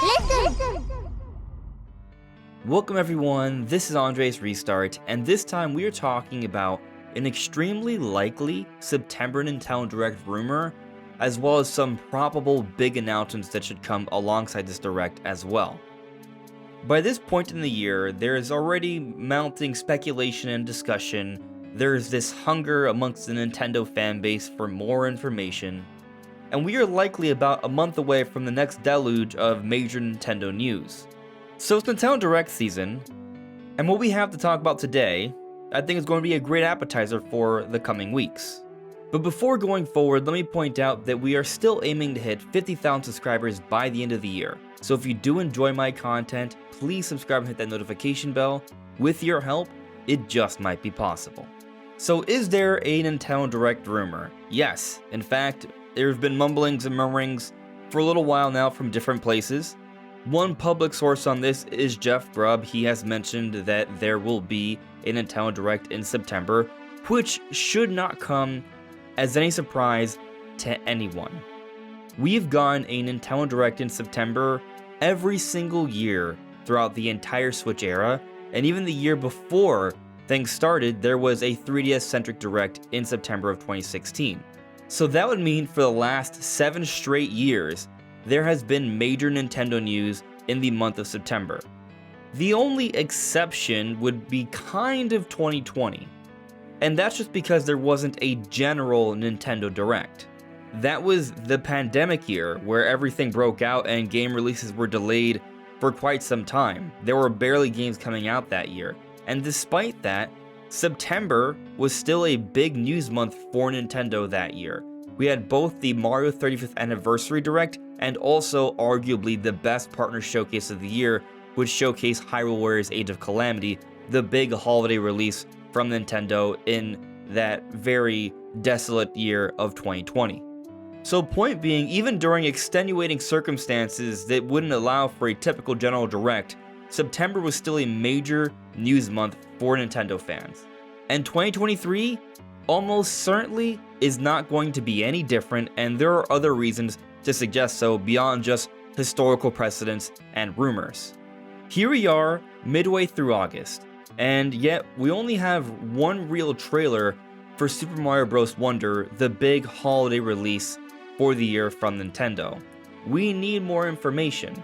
Listen! Welcome everyone, this is Andres Restart, and this time we are talking about an extremely likely September Nintendo Direct rumor, as well as some probable big announcements that should come alongside this Direct as well. By this point in the year, there is already mounting speculation and discussion. There is this hunger amongst the Nintendo fanbase for more information, and we are likely about a month away from the next deluge of major Nintendo news. So it's Nintendo Direct season, and what we have to talk about today, I think is going to be a great appetizer for the coming weeks. But before going forward, let me point out that we are still aiming to hit 50,000 subscribers by the end of the year. So if you do enjoy my content, please subscribe and hit that notification bell. With your help, it just might be possible. So is there a Nintendo Direct rumor? Yes, in fact, there have been mumblings and murmurings for a little while now from different places. One public source on this is Jeff Grubb. He has mentioned that there will be a Nintendo Direct in September, which should not come as any surprise to anyone. We've gotten a Nintendo Direct in September every single year throughout the entire Switch era, and even the year before things started, there was a 3DS-centric Direct in September of 2016. So that would mean for the last 7 straight years, there has been major Nintendo news in the month of September. The only exception would be kind of 2020, and that's just because there wasn't a general Nintendo Direct. That was the pandemic year where everything broke out and game releases were delayed for quite some time. There were barely games coming out that year, and despite that, September was still a big news month for Nintendo that year. We had both the Mario 35th Anniversary Direct and also arguably the best partner showcase of the year, which showcased Hyrule Warriors Age of Calamity, the big holiday release from Nintendo in that very desolate year of 2020. So point being, even during extenuating circumstances that wouldn't allow for a typical General Direct, September was still a major news month for Nintendo fans. And 2023 almost certainly is not going to be any different, and there are other reasons to suggest so beyond just historical precedents and rumors. Here we are, midway through August, and yet we only have one real trailer for Super Mario Bros. Wonder, the big holiday release for the year from Nintendo. We need more information.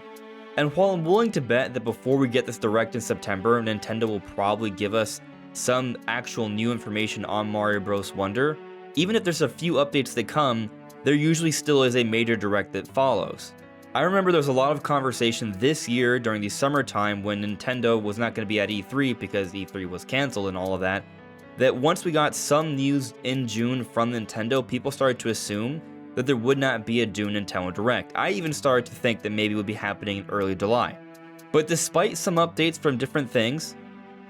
And while I'm willing to bet that before we get this Direct in September, Nintendo will probably give us some actual new information on Mario Bros. Wonder, even if there's a few updates that come, there usually still is a major Direct that follows. I remember there was a lot of conversation this year during the summertime when Nintendo was not going to be at E3 because E3 was canceled and all of that, that once we got some news in June from Nintendo, people started to assume that there would not be a June Nintendo Direct. I even started to think that maybe it would be happening in early July. But despite some updates from different things,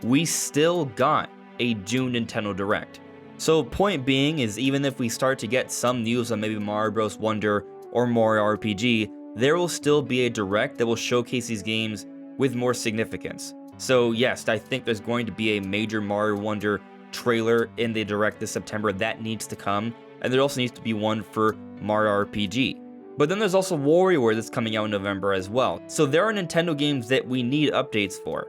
we still got a June Nintendo Direct. So point being is, even if we start to get some news on maybe Mario Bros. Wonder or Mario RPG, there will still be a Direct that will showcase these games with more significance. So yes, I think there's going to be a major Mario Wonder trailer in the Direct this September that needs to come, and there also needs to be one for Mario RPG. But then there's also WarioWare that's coming out in November as well. So there are Nintendo games that we need updates for.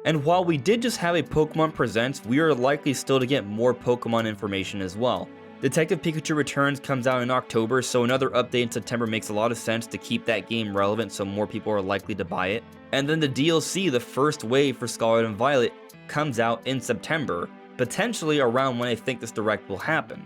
And while we did just have a Pokemon Presents, we are likely still to get more Pokemon information as well. Detective Pikachu Returns comes out in October, so another update in September makes a lot of sense to keep that game relevant so more people are likely to buy it. And then the DLC, the first wave for Scarlet and Violet, comes out in September, potentially around when I think this Direct will happen.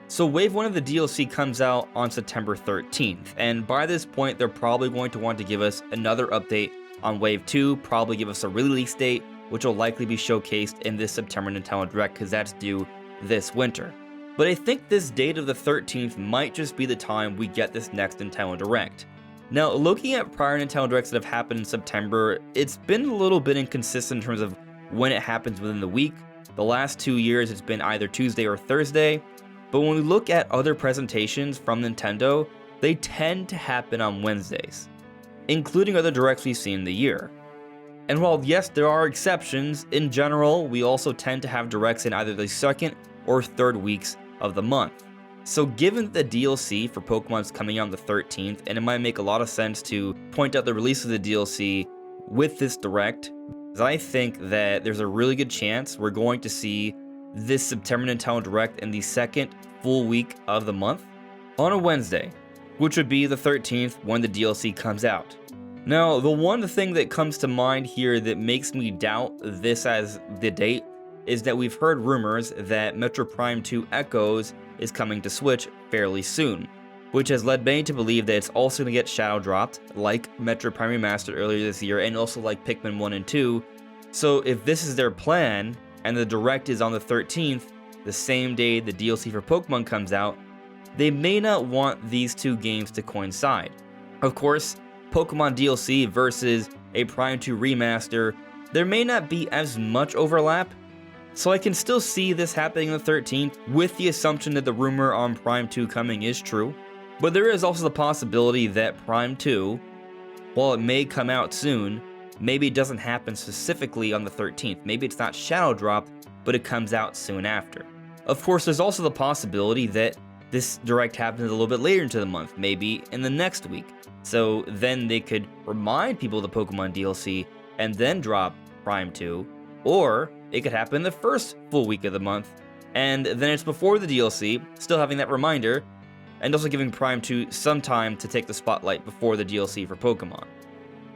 So Wave 1 of the DLC comes out on September 13th, and by this point they're probably going to want to give us another update on Wave 2, probably give us a release date, which will likely be showcased in this September Nintendo Direct because that's due this winter. But I think this date of the 13th might just be the time we get this next Nintendo Direct. Now, looking at prior Nintendo Directs that have happened in September, it's been a little bit inconsistent in terms of when it happens within the week. The last 2 years it's been either Tuesday or Thursday, but when we look at other presentations from Nintendo, they tend to happen on Wednesdays, including other Directs we've seen in the year. And while yes, there are exceptions, in general, we also tend to have Directs in either the second or third weeks of the month. So given the DLC for Pokemon's coming out on the 13th, and it might make a lot of sense to point out the release of the DLC with this Direct, I think that there's a really good chance we're going to see this September Nintendo Direct in the second full week of the month on a Wednesday, which would be the 13th when the DLC comes out. Now, the one thing that comes to mind here that makes me doubt this as the date is that we've heard rumors that Metroid Prime 2 Echoes is coming to Switch fairly soon, which has led many to believe that it's also going to get shadow dropped, like Metroid Prime Remastered earlier this year, and also like Pikmin 1 and 2. So if this is their plan, and the Direct is on the 13th, the same day the DLC for Pokemon comes out, they may not want these two games to coincide. Of course, Pokemon DLC versus a Prime 2 remaster, there may not be as much overlap, so I can still see this happening on the 13th with the assumption that the rumor on Prime 2 coming is true. But there is also the possibility that Prime 2, while it may come out soon, maybe it doesn't happen specifically on the 13th. Maybe it's not shadow dropped, but it comes out soon after. Of course, there's also the possibility that this Direct happens a little bit later into the month, maybe in the next week. So then they could remind people of the Pokemon DLC and then drop Prime 2, or it could happen the first full week of the month, and then it's before the DLC, still having that reminder, and also giving Prime 2 some time to take the spotlight before the DLC for Pokemon.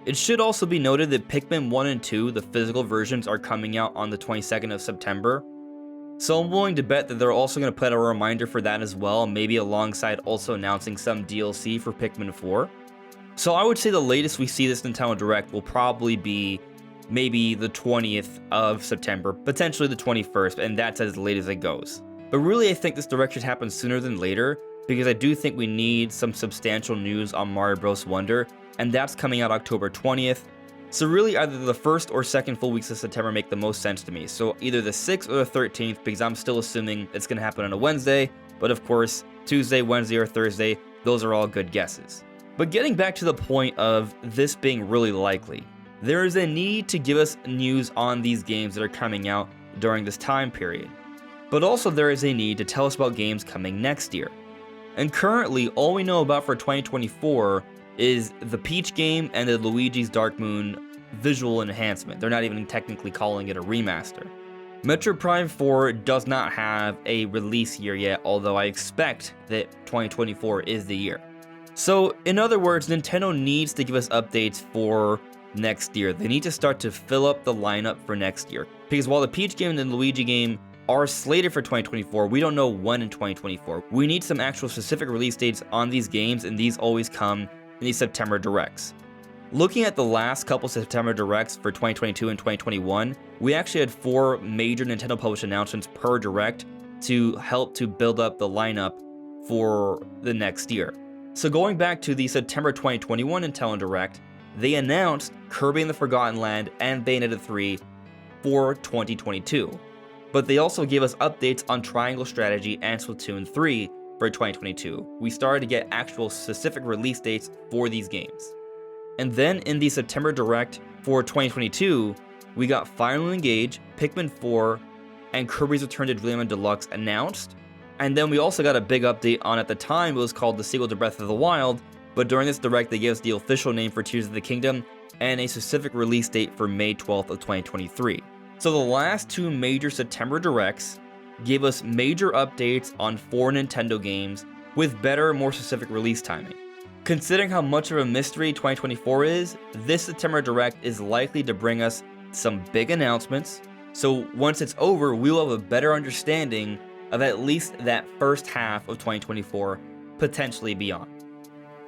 It should also be noted that Pikmin 1 and 2, the physical versions, are coming out on the 22nd of September, so I'm willing to bet that they're also going to put a reminder for that as well, maybe alongside also announcing some DLC for Pikmin 4. So I would say the latest we see this Nintendo Direct will probably be maybe the 20th of September, potentially the 21st, and that's as late as it goes. But really, I think this Direct should happen sooner than later, because I do think we need some substantial news on Mario Bros. Wonder, and that's coming out October 20th. So really, either the first or second full weeks of September make the most sense to me. So either the 6th or the 13th, because I'm still assuming it's going to happen on a Wednesday, but of course, Tuesday, Wednesday, or Thursday, those are all good guesses. But getting back to the point of this being really likely, there is a need to give us news on these games that are coming out during this time period. But also there is a need to tell us about games coming next year. And currently, all we know about for 2024 is the Peach game and the Luigi's Dark Moon visual enhancement. They're not even technically calling it a remaster. Metroid Prime 4 does not have a release year yet, although I expect that 2024 is the year. So, in other words, Nintendo needs to give us updates for next year. They need to start to fill up the lineup for next year. Because while the Peach game and the Luigi game are slated for 2024, we don't know when in 2024. We need some actual specific release dates on these games, and these always come in these September Directs. Looking at the last couple September Directs for 2022 and 2021, we actually had 4 major Nintendo published announcements per Direct to help to build up the lineup for the next year. So going back to the September 2021 Nintendo Direct, they announced Kirby and the Forgotten Land and Bayonetta 3 for 2022. But they also gave us updates on Triangle Strategy and Splatoon 3 for 2022. We started to get actual specific release dates for these games. And then in the September Direct for 2022, we got Fire Emblem Engage, Pikmin 4, and Kirby's Return to Dreamland Deluxe announced. And then we also got a big update on, at the time, it was called the sequel to Breath of the Wild, but during this Direct, they gave us the official name for Tears of the Kingdom and a specific release date for May 12th of 2023. So the last 2 major September Directs gave us major updates on 4 Nintendo games with better, more specific release timing. Considering how much of a mystery 2024 is, this September Direct is likely to bring us some big announcements, so once it's over, we will have a better understanding of at least that first half of 2024, potentially beyond.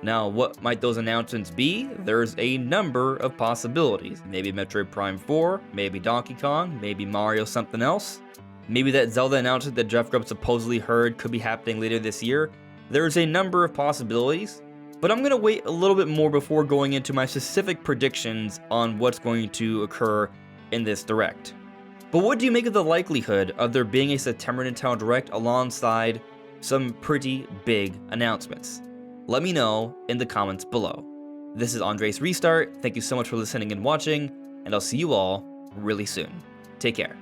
Now, what might those announcements be? There's a number of possibilities. Maybe Metroid Prime 4, maybe Donkey Kong, maybe Mario something else. Maybe that Zelda announcement that Jeff Grubb supposedly heard could be happening later this year. There's a number of possibilities, but I'm going to wait a little bit more before going into my specific predictions on what's going to occur in this Direct. But what do you make of the likelihood of there being a September Nintendo Direct alongside some pretty big announcements? Let me know in the comments below. This is Andres Restart. Thank you so much for listening and watching, and I'll see you all really soon. Take care.